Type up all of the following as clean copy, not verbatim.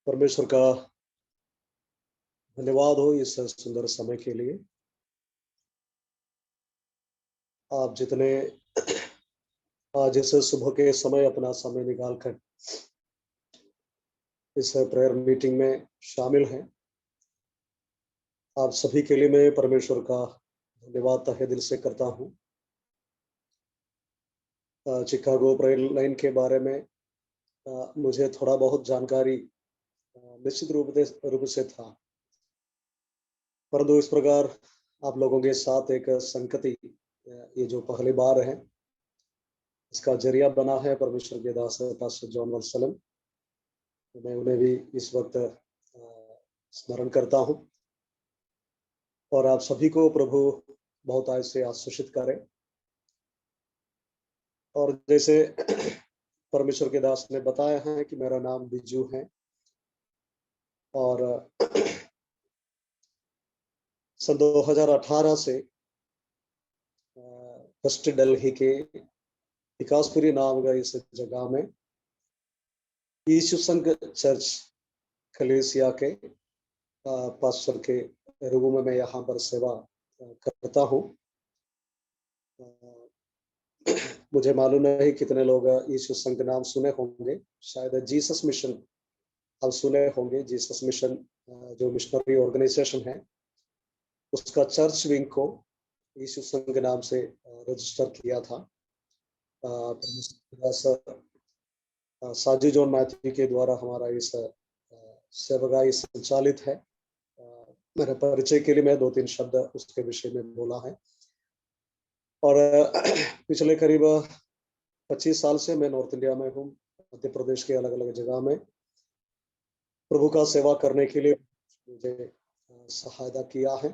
परमेश्वर का धन्यवाद हो इस सुंदर समय के लिए। आप जितने आज इस सुबह के समय अपना समय निकाल कर इस प्रेयर मीटिंग में शामिल हैं, आप सभी के लिए मैं परमेश्वर का धन्यवाद तहे दिल से करता हूँ। चिकागो प्रेयर लाइन के बारे में मुझे थोड़ा बहुत जानकारी निश्चित रूप से था, परंतु इस प्रकार आप लोगों के साथ एक संगति ये जो पहली बार है, इसका जरिया बना है परमेश्वर के दास पास्टर जॉन वत्सलन। मैं उन्हें भी इस वक्त स्मरण करता हूँ और आप सभी को प्रभु बहुत आय से आशीषित करें। और जैसे परमेश्वर के दास ने बताया है कि मेरा नाम बिजू है और सन 2018 से वेस्ट दिल्ली के विकासपुरी नाम का इस जगह में यीशु संघ चर्च कलीसिया के पास्टर के रूप में मैं यहाँ पर सेवा करता हूँ। मुझे मालूम नहीं कितने लोग यीशु संघ नाम सुने होंगे, शायद जीसस मिशन आप सुने होंगे। जीसस मिशन जो मिशनरी ऑर्गेनाइजेशन है, उसका चर्च विंग को यीशु संघ नाम से रजिस्टर किया था। साजी जॉन मैथ्यू के द्वारा हमारा इस सेवगाई संचालित है। मेरे परिचय के लिए मैं 2-3 शब्द उसके विषय में बोला है। और पिछले करीब 25 साल से मैं नॉर्थ इंडिया में हूँ, मध्य प्रदेश के अलग अलग जगह में प्रभु का सेवा करने के लिए मुझे सहायता किया है।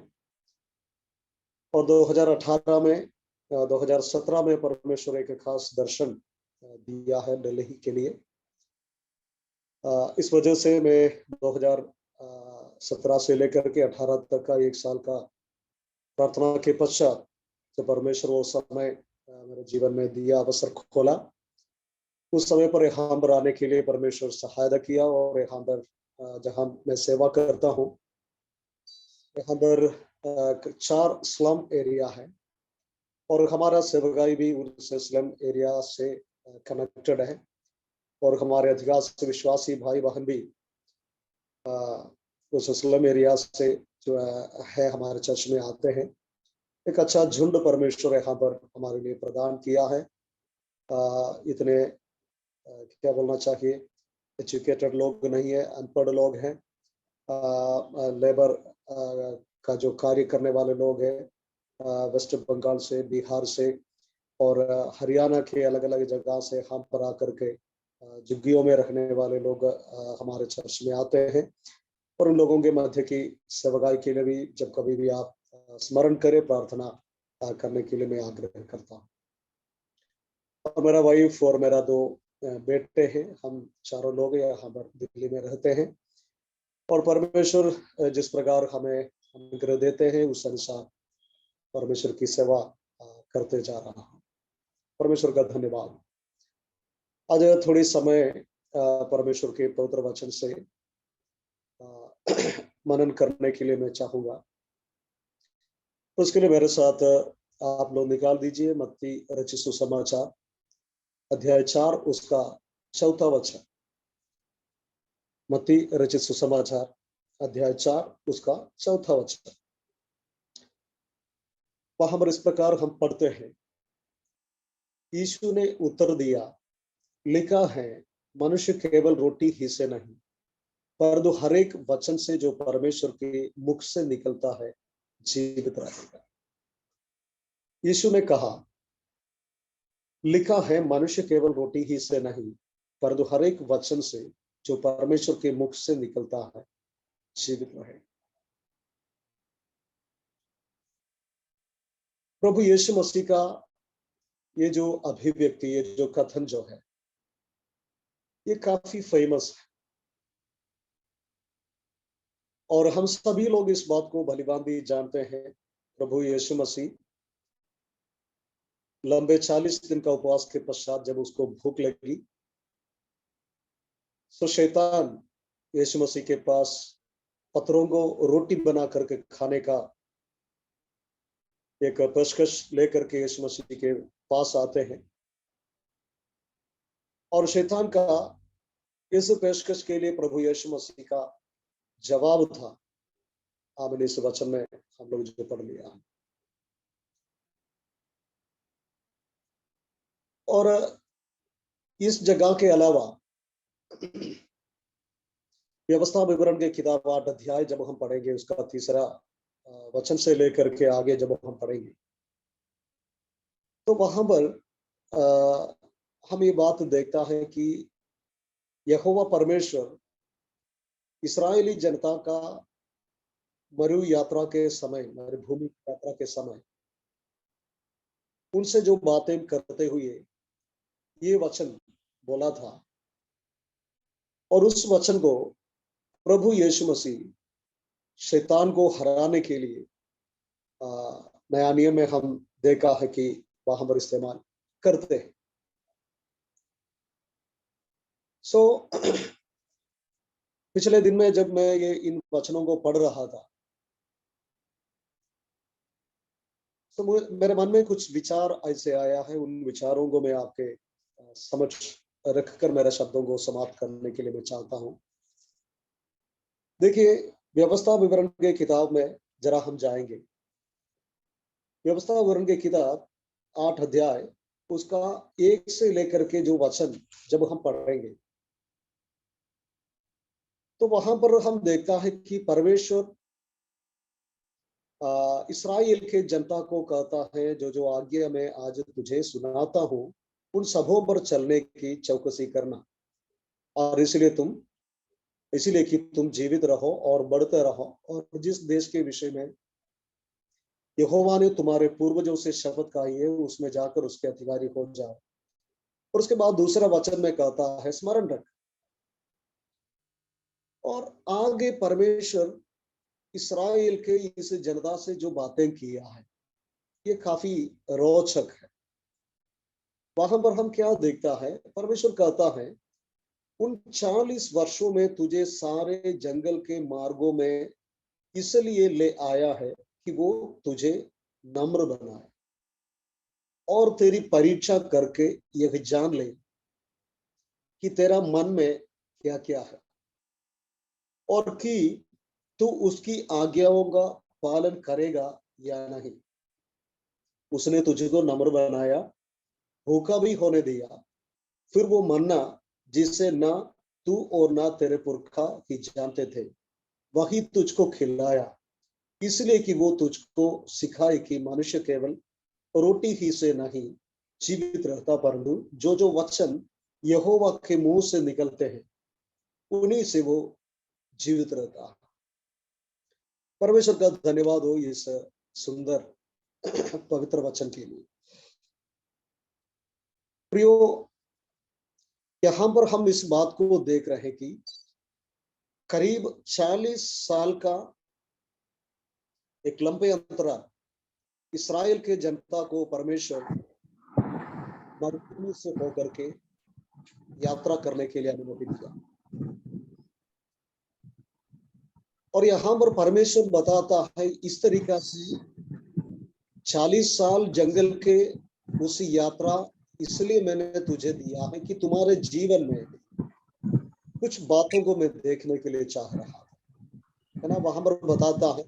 और 2018 में 2017 में परमेश्वर एक खास दर्शन दिया है दिल्ली के लिए। इस वजह से मैं 2017 से लेकर के 18 तक का 1 साल का प्रार्थना के पश्चात जब परमेश्वर वो समय मेरे जीवन में दिया, अवसर खोला, उस समय पर यहाँ पर आने के लिए परमेश्वर सहायता किया। और यहाँ पर जहाँ मैं सेवा करता हूँ, यहाँ पर 4 स्लम एरिया है और हमारा सेवकाई भी उस स्लम एरिया से कनेक्टेड है। और हमारे अधिकांश विश्वासी भाई बहन भी उस स्लम एरिया से जो है हमारे चर्च में आते हैं। एक अच्छा झुंड परमेश्वर यहाँ पर हमारे लिए प्रदान किया है। इतने क्या बोलना चाहिए, एजुकेटेड लोग नहीं है, अनपढ़ लोग हैं। लेबर का जो कार्य करने वाले लोग हैं वेस्ट बंगाल से, बिहार से और हरियाणा के अलग अलग जगह से हम पर आकर के झुग्गियों में रहने वाले लोग हमारे चर्च में आते हैं। और उन लोगों के मध्य की सेवकाई के लिए भी जब कभी भी आप स्मरण करें, प्रार्थना करने के लिए मैं आग्रह करता हूँ। और मेरा वाइफ और मेरा 2 बेटे हैं, हम चारों लोग यहाँ पर दिल्ली में रहते हैं। और परमेश्वर जिस प्रकार हमें अनुग्रह देते हैं, उस अनुसार परमेश्वर की सेवा करते जा रहा हूँ। परमेश्वर का धन्यवाद। आज थोड़ी समय परमेश्वर के पवित्र वचन से मनन करने के लिए मैं चाहूंगा। उसके लिए मेरे साथ आप लोग निकाल दीजिए मत्ती रचित सुसमाचार अध्याय 4 उसका 4था वचन। मत्ती रचित सुसमाचार अध्याय 4 उसका 4था वचन। वहां पर इस प्रकार हम पढ़ते हैं, यीशु ने उत्तर दिया, लिखा है, मनुष्य केवल रोटी ही से नहीं परंतु हर एक वचन से जो परमेश्वर के मुख से निकलता है जीवित रहेगा। यीशु ने कहा, लिखा है, मनुष्य केवल रोटी ही से नहीं परंतु हर एक वचन से जो परमेश्वर के मुख से निकलता है जीवित रहेगा। प्रभु यीशु मसीह का ये जो अभिव्यक्ति, ये जो कथन जो है, ये काफी फेमस है और हम सभी लोग इस बात को भलीभांति जानते हैं। प्रभु यीशु मसीह लंबे 40 दिन का उपवास के पश्चात जब उसको भूख लगी, तो शैतान यीशु मसीह के पास पत्थरों को रोटी बना करके खाने का एक पेशकश लेकर के यीशु मसीह के पास आते हैं, और शैतान का इस पेशकश के लिए प्रभु यीशु मसीह का जवाब था। आपने इस वचन में हम लोग जो पढ़ लिया, और इस जगह के अलावा व्यवस्था विवरण के किताब 8 अध्याय जब हम पढ़ेंगे, उसका तीसरा वचन से लेकर के आगे जब हम पढ़ेंगे, तो वहां पर हम ये बात देखता है कि यहोवा परमेश्वर इस्राएली जनता का मरु यात्रा के समय, मरुभूमि यात्रा के समय उनसे जो बातें करते हुए ये वचन बोला था, और उस वचन को प्रभु यीशु मसीह शैतान को हराने के लिए नया नियम में हम देखा है कि वहां पर इस्तेमाल करते हैं। पिछले दिन में जब मैं ये इन वचनों को पढ़ रहा था, तो मेरे मन में कुछ विचार ऐसे आया है। उन विचारों को मैं आपके समक्ष रखकर मेरे शब्दों को समाप्त करने के लिए मैं चाहता हूं। देखिए, व्यवस्था विवरण के किताब में जरा हम जाएंगे। व्यवस्था विवरण की किताब 8 अध्याय, उसका 1 से लेकर के जो वचन जब हम पढ़ेंगे, तो वहां पर हम देखता है कि परमेश्वर इस्राएल के जनता को कहता है, जो जो आज्ञा मैं आज तुझे सुनाता हूं, उन सबों पर चलने की चौकसी करना, और इसलिए कि तुम जीवित रहो और बढ़ते रहो, और जिस देश के विषय में यहोवा ने तुम्हारे पूर्वजों से शपथ खाई है, उसमें जाकर उसके अधिकारी हो जाओ। और उसके बाद दूसरा वचन में कहता है, स्मरण रख। और आगे परमेश्वर इस्राएल के इस जनता से जो बातें किया है, ये काफी रोचक है। वहां पर हम क्या देखता है, परमेश्वर कहता है, उन 40 वर्षों में तुझे सारे जंगल के मार्गों में इसलिए ले आया है कि वो तुझे नम्र बनाए और तेरी परीक्षा करके यह जान ले कि तेरा मन में क्या क्या है, और कि तू उसकी आज्ञाओं का पालन करेगा या नहीं। उसने तुझको नम्र बनाया, भूखा भी होने दिया, फिर वो मन्ना जिसे ना तू और ना तेरे पुरखा ही जानते थे, वही तुझको खिलाया, इसलिए कि वो तुझको सिखाए कि मनुष्य केवल रोटी ही से नहीं जीवित रहता, परंतु जो जो वचन यहोवा के मुंह से निकलते हैं उन्हीं से वो जीवित रहता है। परमेश्वर का धन्यवाद हो इस सुंदर पवित्र वचन के लिए। प्रियो, यहां पर हम इस बात को देख रहे हैं कि करीब 40 साल का एक लंबे अंतराल इस्राएल के जनता को परमेश्वर मरुभूमि से होकर के यात्रा करने के लिए अनुमति दिया, और यहाँ पर परमेश्वर बताता है इस तरीका से 40 साल जंगल के उस यात्रा इसलिए मैंने तुझे दिया है कि तुम्हारे जीवन में कुछ बातों को मैं देखने के लिए चाह रहा है ना। वहां पर बताता है,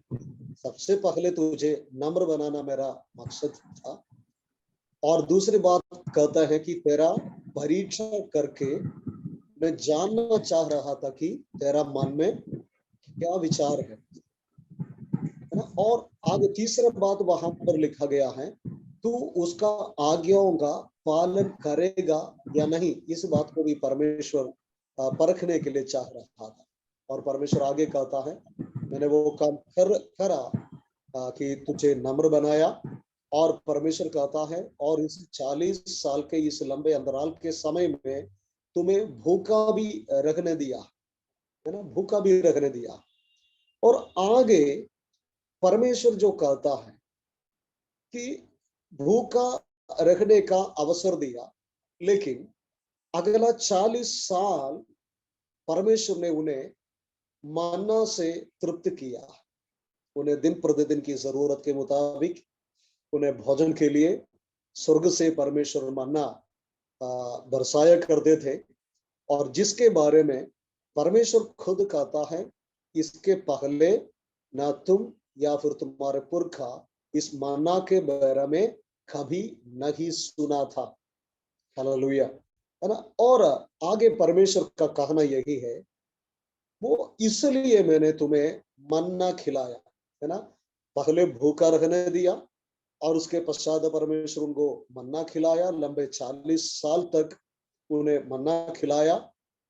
सबसे पहले तुझे नम्र बनाना मेरा मकसद था, और दूसरी बात कहता है कि तेरा परीक्षा करके मैं जानना चाह रहा था कि तेरा मन में क्या विचार है ना। और आगे तीसरा बात वहां पर लिखा गया है, तू उसका आज्ञाओं का पालन करेगा या नहीं। इस बात को भी परमेश्वर परखने के लिए चाह रहा था, और परमेश्वर आगे कहता है, मैंने वो काम करा कि तुझे नम्र बनाया। और परमेश्वर कहता है, और इस 40 साल के इस लंबे अंतराल के समय में तुम्हें भूखा भी रखने दिया, है ना, भूखा भी रखने दिया। और आगे परमेश्वर जो कहता है कि भूखा रखने का अवसर दिया, लेकिन अगला 40 साल परमेश्वर ने उन्हें मन्ना से तृप्त किया। उन्हें दिन प्रतिदिन की जरूरत के मुताबिक उन्हें भोजन के लिए स्वर्ग से परमेश्वर मन्ना बरसाया करते थे, और जिसके बारे में परमेश्वर खुद कहता है, इसके पहले ना तुम या फिर तुम्हारे पुरखा इस मन्ना के बारे में कभी नहीं सुना था। हालेलुया, है ना। और आगे परमेश्वर का कहना यही है, वो इसलिए मैंने तुम्हें मन्ना खिलाया, है ना। पहले भूखा रहने दिया और उसके पश्चात परमेश्वर उनको मन्ना खिलाया, लंबे 40 साल तक उन्हें मन्ना खिलाया।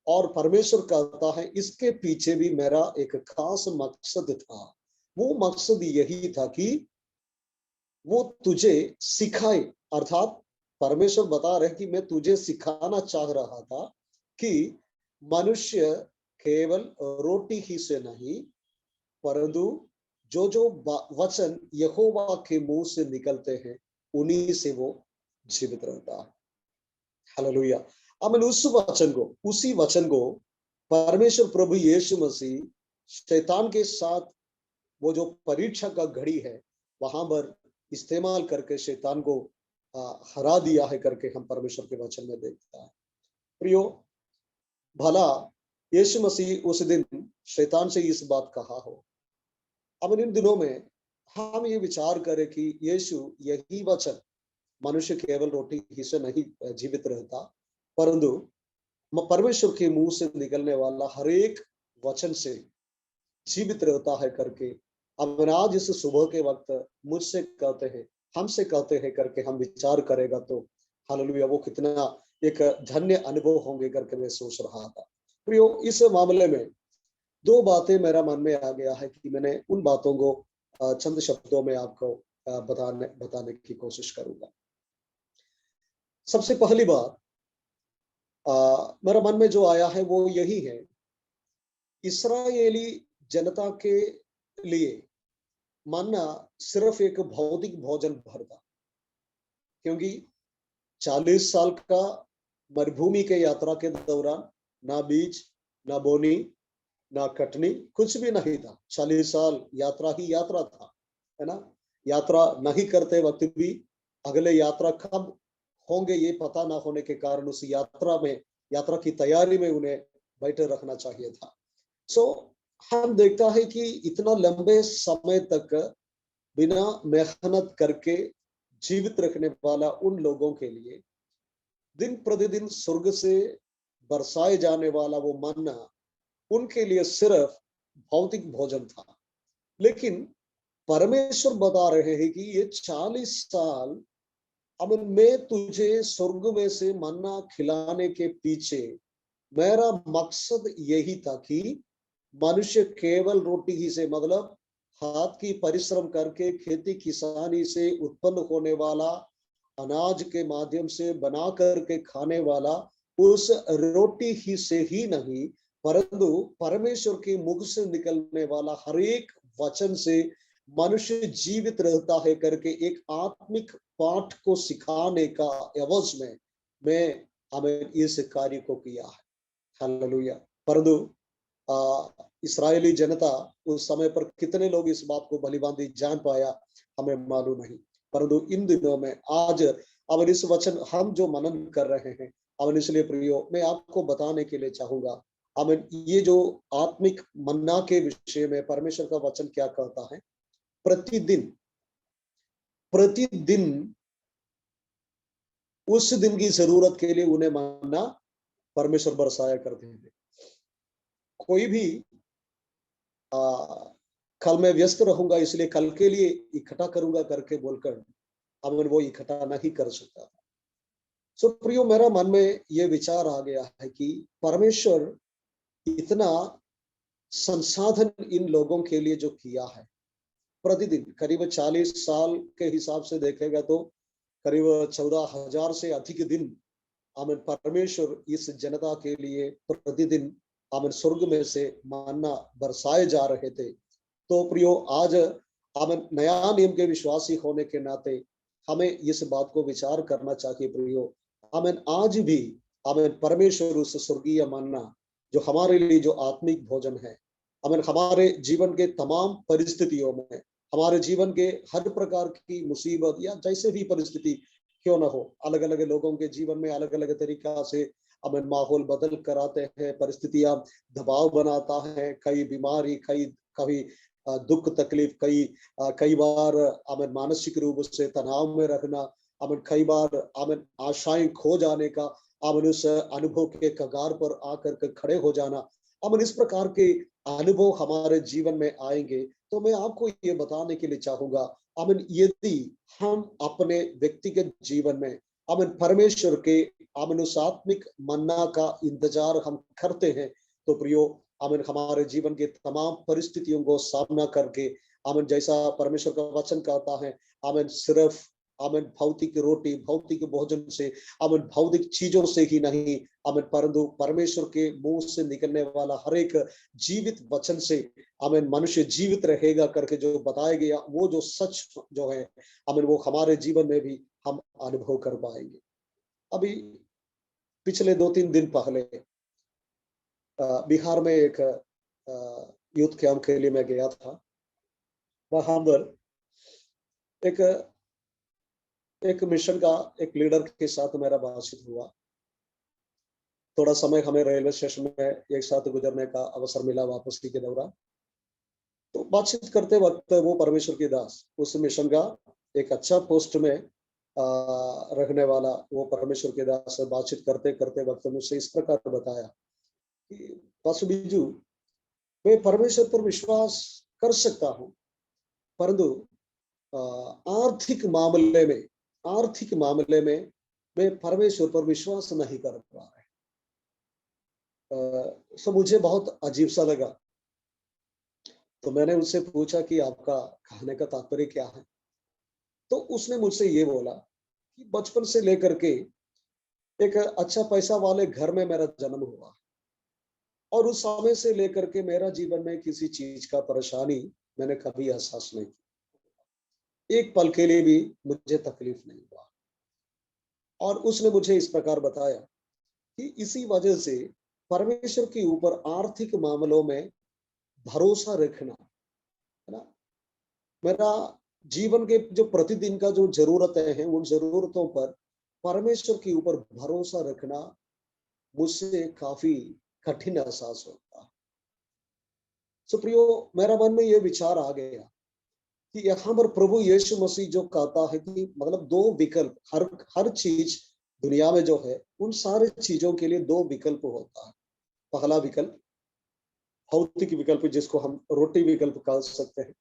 और परमेश्वर कहता है, इसके पीछे भी मेरा एक खास मकसद था। वो मकसद यही था कि वो तुझे सिखाए, अर्थात परमेश्वर बता रहे कि मैं तुझे सिखाना चाह रहा था कि मनुष्य केवल रोटी ही से नहीं, परंतु जो जो वचन यहोवा के मुंह से निकलते हैं उन्हीं से वो जीवित रहता है। हालेलुया। अब उसी वचन को परमेश्वर प्रभु यीशु मसीह शैतान के साथ वो जो परीक्षा का घड़ी है वहां पर इस्तेमाल करके शैतान को हरा दिया है करके हम परमेश्वर के वचन में देखता है। प्रियो, भला यीशु मसीह उस दिन शैतान से इस बात कहा हो। अब इन दिनों में हम ये विचार करें कि यीशु यही वचन, मनुष्य केवल रोटी ही से नहीं जीवित रहता, परंतु परमेश्वर के मुंह से निकलने वाला हर एक वचन से जीवित रहता है करके, अब आज इस सुबह के वक्त मुझसे कहते हैं, हमसे कहते हैं करके हम विचार करेगा तो हालेलुया, वो कितना एक धन्य अनुभव होंगे करके मैं सोच रहा था। प्रियो, इस मामले में दो बातें मेरा मन में आ गया है कि मैंने उन बातों को चंद शब्दों में आपको बताने की कोशिश करूंगा। सबसे पहली बात मेरा मन में जो आया है वो यही है, इस्राएली जनता के लिए मन्ना सिर्फ एक भौतिक भोजन भर था, क्योंकि 40 साल का मरुभूमि के यात्रा के दौरान ना बीज, ना बोनी, ना कटनी, कुछ भी नहीं था। 40 साल यात्रा ही यात्रा था, है ना। यात्रा नहीं करते वक्त भी अगले यात्रा कब होंगे ये पता ना होने के कारण उस यात्रा की तैयारी में उन्हें बैठे रखना चाहिए था। सो हम देखता है कि इतना लंबे समय तक बिना मेहनत करके जीवित रखने वाला उन लोगों के लिए दिन प्रतिदिन स्वर्ग से बरसाए जाने वाला वो मन्ना उनके लिए सिर्फ भौतिक भोजन था। लेकिन परमेश्वर बता रहे हैं कि ये 40 साल अब मैं तुझे स्वर्ग में से मन्ना खिलाने के पीछे मेरा मकसद यही था कि मनुष्य केवल रोटी ही से, मतलब हाथ की परिश्रम करके खेती किसानी से उत्पन्न होने वाला अनाज के माध्यम से बना करके खाने वाला उस रोटी ही से ही नहीं, परंतु परमेश्वर के मुख से निकलने वाला हर एक वचन से मनुष्य जीवित रहता है करके एक आत्मिक पाठ को सिखाने का एवज में मैं हमें इस कार्य को किया है। हालेलुया। परंतु इस्राएली जनता उस समय पर कितने लोग इस बात को भलीभांति जान पाया हमें मालूम नहीं, परंतु इन दिनों में आज अब इस वचन हम जो मनन कर रहे हैं, अब इसलिए प्रियो मैं आपको बताने के लिए चाहूंगा, अब ये जो आत्मिक मन्ना के विषय में परमेश्वर का वचन क्या कहता है। प्रतिदिन प्रतिदिन उस दिन की जरूरत के लिए उन्हें मन्ना परमेश्वर बरसाया करते थे। कोई भी कल मैं व्यस्त रहूंगा इसलिए कल के लिए इकट्ठा करूंगा करके बोलकर अब वो इकट्ठा नहीं कर सकता था। सो प्रियो, मेरा मन में ये विचार आ गया है कि परमेश्वर इतना संसाधन इन लोगों के लिए जो किया है, प्रतिदिन करीब 40 साल के हिसाब से देखेगा तो करीब 14,000 से अधिक दिन आमिन परमेश्वर इस जनता के लिए प्रतिदिन आमिन स्वर्ग में से मन्ना बरसाए जा रहे थे। तो प्रियो, आज आमिन नया नियम के विश्वासी होने के नाते हमें इस बात को विचार करना चाहिए प्रियो, आमिन आज भी आमिन परमेश्वर उस स्वर्गीय मन्ना जो हमारे लिए जो आत्मिक भोजन है आमीन, हमारे जीवन के तमाम परिस्थितियों में, हमारे जीवन के हर प्रकार की मुसीबत या जैसे भी परिस्थिति क्यों ना हो, अलग अलग लोगों के जीवन में अलग अलग तरीका से आमीन माहौल बदल कर आते हैं, परिस्थितियां दबाव बनाता है, कई बीमारी, कई कभी दुख तकलीफ, कई बार आमीन मानसिक रूप से तनाव में रखना, आमीन कई बार आमीन आशाएं खो जाने का, आमीन उस अनुभव के कगार पर आकर के खड़े हो जाना, आमीन इस प्रकार के अनुभव हमारे जीवन में आएंगे। तो मैं आपको ये बताने के लिए चाहूंगा, आमीन यदि हम अपने व्यक्तिगत जीवन में आमीन परमेश्वर के आमीन उस आत्मिक मन्ना का इंतजार हम करते हैं, तो प्रियो आमीन हमारे जीवन के तमाम परिस्थितियों को सामना करके आमीन जैसा परमेश्वर का वचन कहता है, आमीन सिर्फ आमीन भौतिक रोटी, भौतिक भोजन से, आमीन भौतिक चीजों से ही नहीं, आमीन परंतु परमेश्वर के मुंह से निकलने वाला हर एक जीवित वचन से आमीन मनुष्य जीवित रहेगा करके जो बताया गया, वो जो सच जो है आमीन वो हमारे जीवन में भी हम अनुभव कर पाएंगे। अभी पिछले 2-3 दिन पहले बिहार में एक यूथ कैंप के लिए मैं गया था। वहां पर एक एक मिशन का एक लीडर के साथ मेरा बातचीत हुआ। थोड़ा समय हमें रेलवे स्टेशन में एक साथ गुजरने का अवसर मिला वापसी के दौरान। तो बातचीत करते वक्त वो परमेश्वर की दास, उस मिशन का एक अच्छा पोस्ट में रखने वाला वो परमेश्वर के दास से बातचीत करते करते वक्त मुझसे इस प्रकार बताया कि पास्टर बीजू, मैं परमेश्वर पर विश्वास कर सकता हूँ, परंतु आर्थिक मामले में मैं परमेश्वर पर विश्वास नहीं कर पा रहा है। सो मुझे बहुत अजीब सा लगा। तो मैंने उससे पूछा कि आपका कहने का तात्पर्य क्या है? तो उसने मुझसे ये बोला कि बचपन से लेकर के एक अच्छा पैसा वाले घर में मेरा जन्म हुआ और उस समय से लेकर के मेरा जीवन में किसी चीज का परेशानी मैंने कभी एहसास नहीं किया, एक पल के लिए भी मुझे तकलीफ नहीं हुआ। और उसने मुझे इस प्रकार बताया कि इसी वजह से परमेश्वर के ऊपर आर्थिक मामलों में भरोसा रखना, है ना, मेरा जीवन के जो प्रतिदिन का जो जरूरतें हैं उन जरूरतों पर परमेश्वर के ऊपर भरोसा रखना मुझसे काफी कठिन एहसास होता है। सुप्रियो, मेरा मन में ये विचार आ गया कि यहाँ पर प्रभु यीशु मसीह जो कहता है कि मतलब दो विकल्प, हर चीज दुनिया में जो है उन सारे चीजों के लिए दो विकल्प होता है। पहला विकल्प भौतिक विकल्प जिसको हम रोटी विकल्प कह सकते हैं,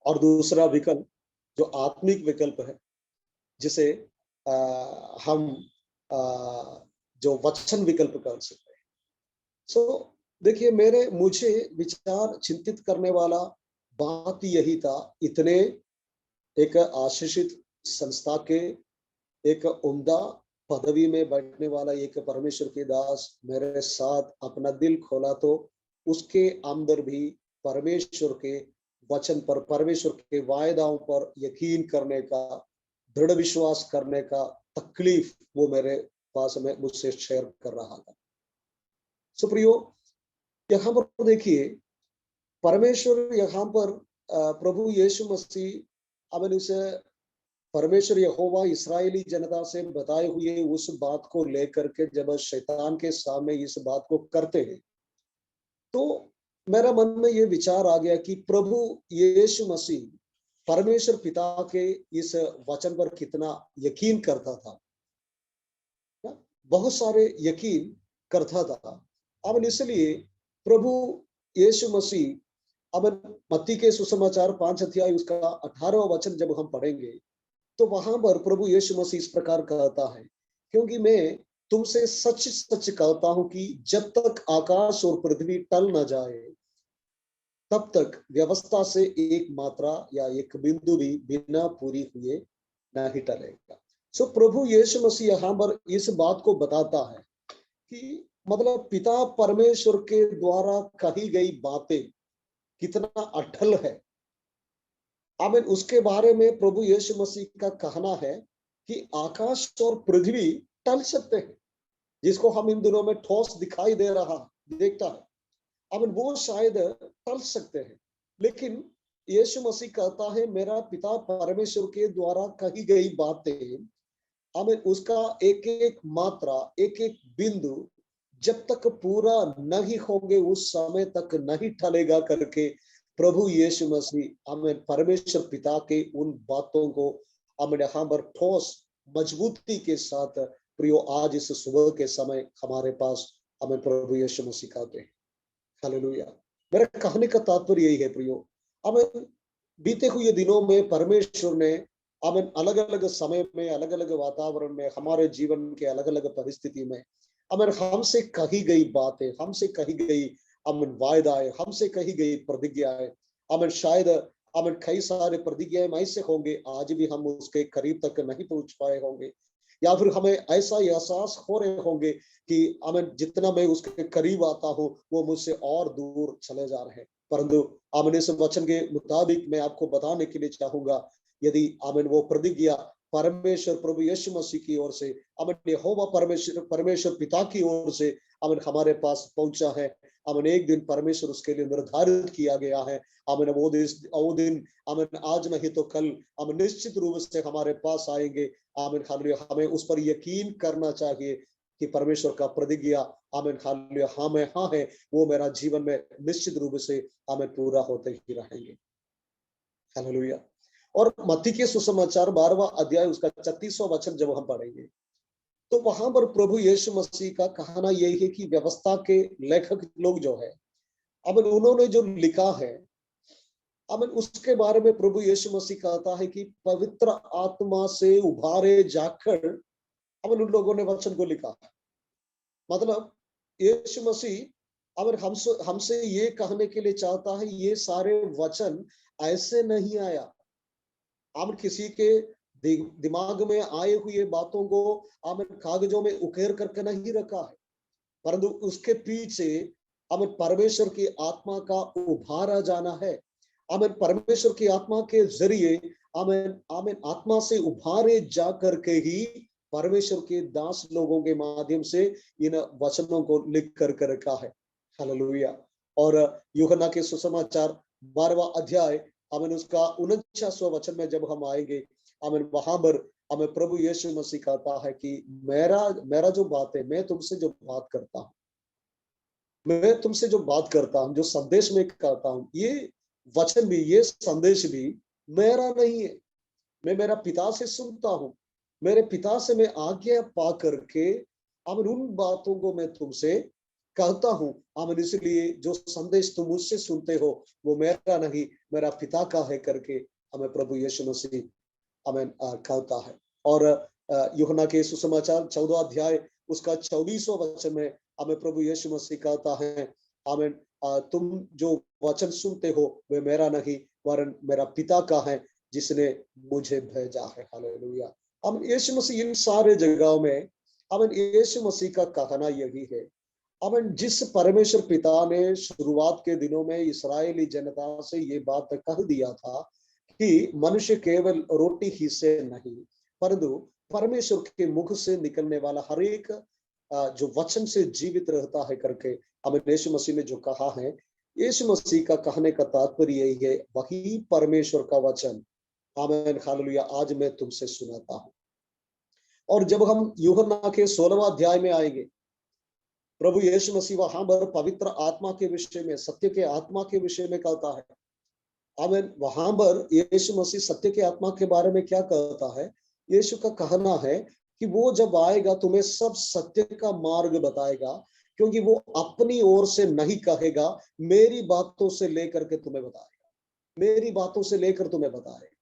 और दूसरा विकल्प जो आत्मिक विकल्प है जिसे हम आ, जो वचन विकल्प कह सकते हैं। सो देखिए, मुझे विचार चिंतित करने वाला बात यही था। इतने एक आशीषित संस्था के एक उम्दा पदवी में बैठने वाला एक परमेश्वर के दास मेरे साथ अपना दिल खोला, तो उसके अंदर भी परमेश्वर के वचन पर, परमेश्वर के वायदाओं पर यकीन करने का, दृढ़ विश्वास करने का तकलीफ वो मेरे पास में मुझसे शेयर कर रहा था। सुप्रियो, यहाँ पर देखिए, परमेश्वर यहाँ पर प्रभु यीशु मसीह अब उसे परमेश्वर यहोवा इस्राएली जनता से बताए हुए उस बात को लेकर के जब शैतान के सामने इस बात को करते हैं, तो मेरा मन में ये विचार आ गया कि प्रभु यीशु मसीह परमेश्वर पिता के इस वचन पर कितना यकीन करता था। बहुत सारे यकीन करता था। अब इसलिए प्रभु यीशु मसीह, अब मत्ती के सुसमाचार 5 अध्याय उसका 18वां वचन जब हम पढ़ेंगे, तो वहां पर प्रभु यीशु मसीह इस प्रकार कहता है, क्योंकि मैं तुमसे सच सच कहता हूं कि जब तक आकाश और पृथ्वी टल न जाए, तब तक व्यवस्था से एक मात्रा या एक बिंदु भी बिना पूरी हुए नहीं टलेगा। सो प्रभु यीशु मसीह यहाँ पर इस बात को बताता है कि मतलब पिता परमेश्वर के द्वारा कही गई बातें कितना अटल है। आमीन, उसके बारे में प्रभु यीशु मसीह का कहना है कि आकाश और पृथ्वी टल सकते हैं, जिसको हम इन दिनों में ठोस दिखाई दे रहा देखता है, वो शायद टल सकते हैं, लेकिन यीशु मसीह कहता है मेरा पिता परमेश्वर के द्वारा कही गई बातें, उसका एक एक मात्रा, एक एक बिंदु जब तक पूरा नहीं होंगे उस समय तक नहीं टलेगा करके प्रभु यीशु मसीह परमेश्वर पिता के उन बातों को यहाँ पर ठोस मजबूती के साथ प्रियो आज इस सुबह के समय हमारे पास प्रभु यीशु मसीह कहते हैं। हालेलुया। मेरे कहने का तात्पर्य यही है प्रियो, बीते हुए दिनों में परमेश्वर ने अलग अलग समय में, अलग अलग वातावरण में, हमारे जीवन के अलग अलग परिस्थिति में हमसे कही गई बातें, हमसे कही गई वायदाएं, हमसे कही गई प्रतिज्ञाएं, शायद कई सारे प्रतिज्ञाएं ऐसे होंगे आज भी हम उसके करीब तक नहीं पहुंच पाए होंगे, या फिर हमें ऐसा एहसास हो रहे होंगे कि जितना मैं उसके करीब आता हूँ वो मुझसे और दूर चले जा रहे हैं। परंतु इस वचन के मुताबिक मैं आपको बताने के लिए चाहूंगा, यदि वो प्रतिज्ञा परमेश्वर प्रभु यीशु मसीह की ओर से, यहोवा परमेश्वर पिता की ओर से हमारे पास पहुंचा है, एक दिन परमेश्वर उसके लिए निर्धारित किया गया है। वो दिन आज नहीं तो कल निश्चित रूप से हमारे पास आएंगे। हमें उस पर यकीन करना चाहिए कि परमेश्वर का प्रतिज्ञा हालेलुया हाँ में हाँ है, वो मेरा जीवन में निश्चित रूप से पूरा होते ही रहेंगे। हालेलुया। और मत्ती के सुसमाचार 12वां अध्याय उसका 36वां वचन जब हम पढ़ेंगे तो वहां पर प्रभु यीशु मसीह का कहना यही है कि व्यवस्था के लेखक लोग जो है, उन्होंने जो लिखा है, उसके बारे में प्रभु यीशु मसीह कहता है कि पवित्र आत्मा से उभारे जाकर उन लोगों ने वचन को लिखा है। मतलब यीशु मसीह हमसे ये कहने के लिए चाहता है, ये सारे वचन ऐसे नहीं आया, किसी के दिमाग में आए हुए बातों को कागजों में उकेर करके नहीं रखा है, परंतु उसके पीछे परमेश्वर की आत्मा का उभारा जाना है। परमेश्वर की आत्मा के जरिए आत्मा से उभारे जा करके ही परमेश्वर के दास लोगों के माध्यम से इन वचनों को लिख कर रखा है। हालेलुया। और यूहन्ना के सुसमाचार 12वां अध्याय उसका 49वां वचन में जब हम आएंगे, वहां पर प्रभु यीशु मसीह कहता है कि मेरा जो बात है, मैं तुमसे जो बात करता हूँ, जो संदेश में कहता हूँ, ये वचन भी, ये संदेश भी मेरा नहीं है, मैं मेरा पिता से सुनता हूँ, मेरे पिता से मैं आज्ञा पा करके उन बातों को मैं तुमसे कहता हूँ। इसलिए जो संदेश तुम मुझसे सुनते हो वो मेरा नहीं, मेरा पिता का है करके प्रभु यीशु मसीह कहता है। और यूहन्ना के सुसमाचार 14 अध्याय उसका 24वां वचन में प्रभु यीशु मसीह कहता है, तुम जो वचन सुनते हो वे मेरा नहीं वरन मेरा पिता का है जिसने मुझे भेजा है। हालेलुया। यीशु मसीह इन सारे जगहों में यीशु मसीह का कहना यही है, जिस परमेश्वर पिता ने शुरुआत के दिनों में इस्राएली जनता से ये बात कह दिया था कि मनुष्य केवल रोटी ही से नहीं परंतु परमेश्वर के मुख से निकलने वाला हर एक जो वचन से जीवित रहता है करके यीशु मसीह ने जो कहा है, यीशु मसीह का कहने का तात्पर्य यही है, वही परमेश्वर का वचन आमीन हालेलुया आज मैं तुमसे सुनाता हूं। और जब हम यूहन्ना के 16वां अध्याय में आएंगे, प्रभु यीशु मसीह वहां पर पवित्र आत्मा के विषय में, सत्य के आत्मा के विषय में कहता है। आमीन। वहां पर यीशु मसीह सत्य के आत्मा के बारे में क्या कहता है? यीशु का कहना है कि वो जब आएगा तुम्हें सब सत्य का मार्ग बताएगा, क्योंकि वो अपनी ओर से नहीं कहेगा, मेरी बातों से लेकर के तुम्हें बताएगा, मेरी बातों से लेकर तुम्हें बताएगा,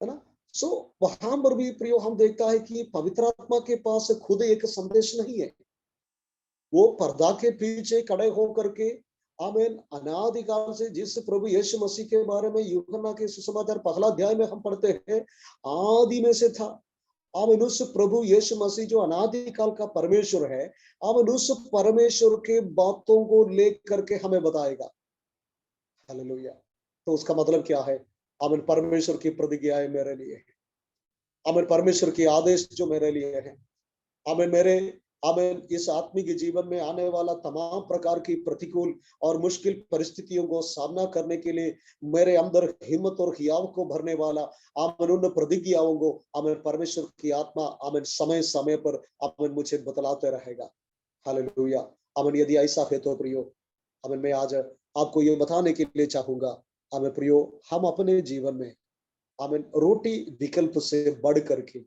है ना। सो वहां पर भी प्रियो हम देखता है कि पवित्र आत्मा के पास खुद एक संदेश नहीं है, वो पर्दा के पीछे खड़े होकर के आमीन अनादिकाल से जिस प्रभु यीशु मसीह के बारे में यूहन्ना के सुसमाचार 1 अध्याय में हम पढ़ते हैं, आदि में से था। आमीन उस प्रभु यीशु मसीह जो अनादिकाल का परमेश्वर है, आमीन उस परमेश्वर के बातों को लेकर के हमें बताएगा। हालेलुया। तो उसका मतलब क्या है? आमीन परमेश्वर की प्रतिज्ञाएं मेरे लिए है, आमीन परमेश्वर के आदेश जो मेरे लिए है, आमीन आमीन, इस आत्मिक जीवन में आने वाला तमाम प्रकार की प्रतिकूल और मुश्किल परिस्थितियों को सामना करने के लिए मेरे अंदर हिम्मत और हियाव को भरने वाला आमीन उन प्रतिज्ञाओं को आमीन परमेश्वर की आत्मा आमीन समय समय पर आमीन मुझे बतलाते रहेगा। हालेलुया। आमीन, यदि ऐसा है तो प्रियो, आमीन मैं आज आपको ये बताने के लिए चाहूंगा, आमीन प्रियो, हम अपने जीवन में आमीन रोटी विकल्प से बढ़ करके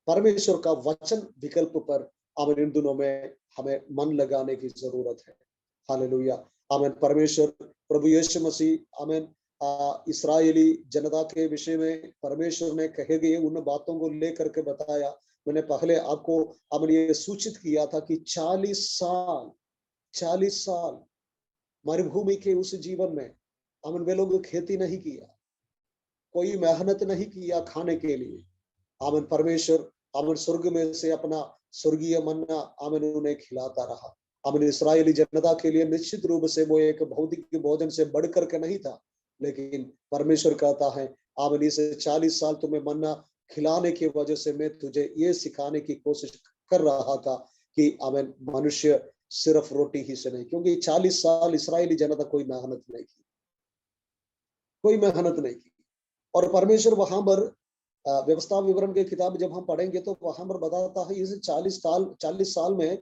परमेश्वर का वचन विकल्प पर आमीन इन दिनों में हमें मन लगाने की जरूरत है। हालेलुया। आमीन। परमेश्वर प्रभु यीशु मसीह आमीन इस्राएली जनता के विषय में परमेश्वर ने कहे गए उन बातों को लेकर के बताया। मैंने पहले आपको आमीन ये सूचित किया था कि 40 साल मरुभूमि के उस जीवन में आमीन वे लोग खेती नहीं किया, कोई मेहनत नहीं किया खाने के लिए। आमीन। परमेश्वर आमीन स्वर्ग में से अपना स्वर्गीय मन्ना आमीन उन्हें खिलाता रहा। आमीन। इस्राएली जनता के लिए निश्चित रूप से वो एक भौतिक भोजन से बढ़कर के नहीं था, लेकिन परमेश्वर कहता है आमीन इस 40 साल तुम्हें मन्ना खिलाने की वजह से मैं तुझे ये सिखाने की कोशिश कर रहा था कि आमीन मनुष्य सिर्फ रोटी ही से नहीं, क्योंकि 40 साल इस्राएली जनता कोई मेहनत नहीं की, कोई मेहनत नहीं की। और परमेश्वर वहां पर व्यवस्था विवरण की किताब जब हम पढ़ेंगे तो वहां पर बताता है इस 40 साल में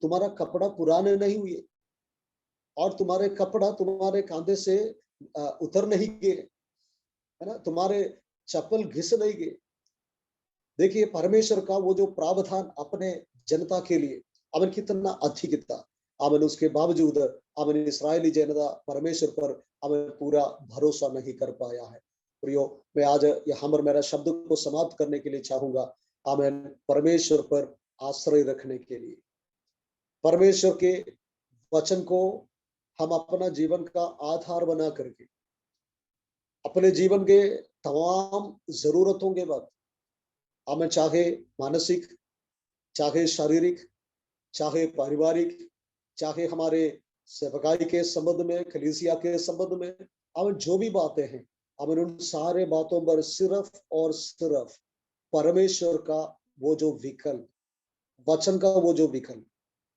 तुम्हारा कपड़ा पुराने नहीं हुए और तुम्हारे कपड़ा तुम्हारे कांधे से उतर नहीं गए, है ना, तुम्हारे चप्पल घिस नहीं गए। देखिए परमेश्वर का वो जो प्रावधान अपने जनता के लिए अमन कितना अधिक था, अमन उसके बावजूद अमन इस्राएली जनता परमेश्वर पर अमन पूरा भरोसा नहीं कर पाया है। प्रियो, मैं आज यहाँ पर मेरा शब्द को समाप्त करने के लिए चाहूंगा। आमीन। परमेश्वर पर आश्रय रखने के लिए परमेश्वर के वचन को हम अपना जीवन का आधार बना करके अपने जीवन के तमाम जरूरतों के वक्त हमें चाहे मानसिक, चाहे शारीरिक, चाहे पारिवारिक, चाहे हमारे सेवकाई के संबंध में, कलीसिया के संबंध में, हमें जो भी बातें हैं हमें उन सारे बातों पर सिर्फ और सिर्फ परमेश्वर का वो जो विकल्प, वचन का वो जो विकल्प,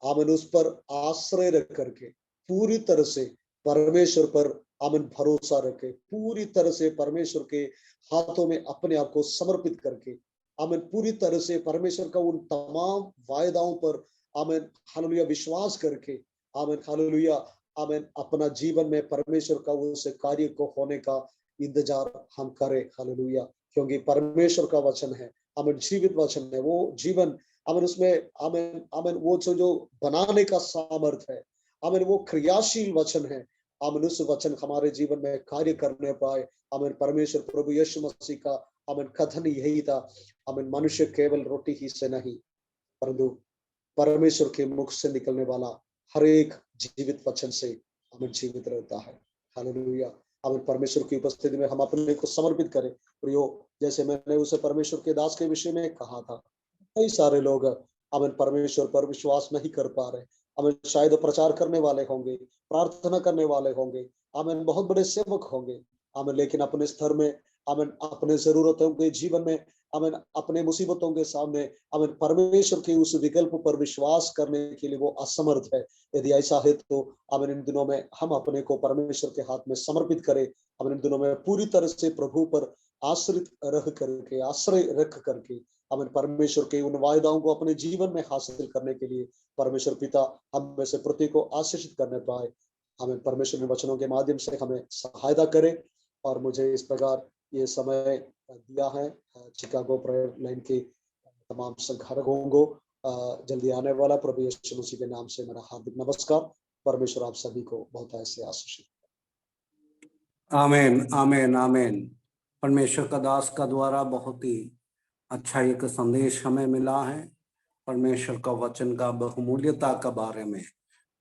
हमें उस पर आश्रय रख करके पूरी तरह से परमेश्वर पर हमें भरोसा रखे, पूरी तरह से परमेश्वर के हाथों में अपने आप को समर्पित करके हमें पूरी तरह से परमेश्वर का उन तमाम वायदाओं पर हमें हालेलुया विश्वास करके हमें हालेलुया हमें अपना जीवन में परमेश्वर का उस कार्य को होने का इंतजार हम करें। हालेलुया। क्योंकि परमेश्वर का वचन है, हमें जीवित वचन है, वो जीवन हमें उसमें हमें हमें वो जो बनाने का सामर्थ है, हमें वो क्रियाशील वचन है। हमें उस वचन हमारे जीवन में कार्य करने पाए। हमें परमेश्वर प्रभु यीशु मसीह का हमें कथन यही था, हमें मनुष्य केवल रोटी ही से नहीं परंतु परमेश्वर के मुख से निकलने वाला हर एक जीवित वचन से हमें जीवित रहता है। हालेलुया। हमें परमेश्वर की उपस्थिति में हम अपने को समर्पित करें। प्रियो, जैसे मैंने उसे परमेश्वर के दास के विषय में कहा था, कई सारे लोग हमें परमेश्वर पर विश्वास नहीं कर पा रहे। हमें शायद प्रचार करने वाले होंगे, प्रार्थना करने वाले होंगे, हमें बहुत बड़े सेवक होंगे, हमें लेकिन अपने स्तर में हमें अपने जरूरतों के जीवन में हमें अपने मुसीबतों के सामने हमें परमेश्वर के उस विकल्प पर विश्वास करने के लिए वो असमर्थ है। यदि ऐसा है तो हमें इन दिनों में हम अपने को परमेश्वर के हाथ में समर्पित करें। हमें इन दिनों में पूरी तरह से प्रभु पर आश्रित रह करके, आश्रय रख करके हमें परमेश्वर के उन वायदाओं को अपने जीवन में हासिल करने के लिए परमेश्वर पिता हम में से प्रत्येक को आशीषित करने पाए। हमें परमेश्वर के वचनों के माध्यम से हमें सहायता करे। और मुझे इस प्रकार ये समय दिया है चिकागो प्रेयर लाइन के तमाम संघारकों को जल्दी आने वाला प्रभु यीशु मसीह के नाम से मेरा हार्दिक नमस्कार। परमेश्वर आप सभी को बहुत ऐसे आशीषित। आमीन, आमीन, आमीन। परमेश्वर का दास का द्वारा बहुत ही अच्छा एक संदेश हमें मिला है। परमेश्वर का वचन का बहुमूल्यता के बारे में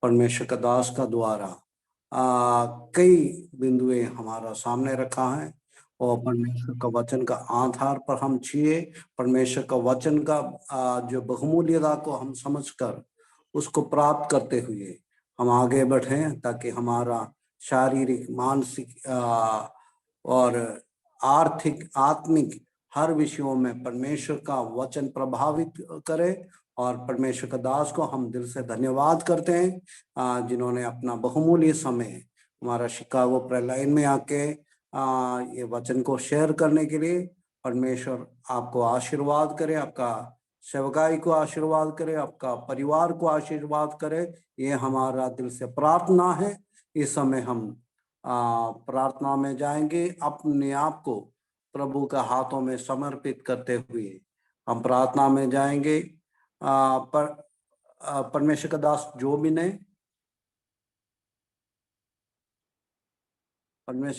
परमेश्वर का दास का द्वारा कई बिंदुएं हमारा सामने रखा है और परमेश्वर का वचन का आधार पर हम छिए परमेश्वर का वचन का जो बहुमूल्यता को हम समझकर उसको प्राप्त करते हुए हम आगे बढ़ें, ताकि हमारा शारीरिक, मानसिक और आर्थिक, आत्मिक हर विषयों में परमेश्वर का वचन प्रभावित करे और परमेश्वर का दास को हम दिल से धन्यवाद करते हैं जिन्होंने अपना बहुमूल्य समय हमारा शिकागो प्रेयर लाइन में आके ये वचन को शेयर करने के लिए। परमेश्वर आपको आशीर्वाद करे, आपका सेवकाई को आशीर्वाद करे, आपका परिवार को आशीर्वाद करे, ये हमारा दिल से प्रार्थना है। इस समय हम प्रार्थना में जाएंगे, अपने आप को प्रभु के हाथों में समर्पित करते हुए हम प्रार्थना में जाएंगे। परमेश्वर का दास जो भी ने परमेश्वर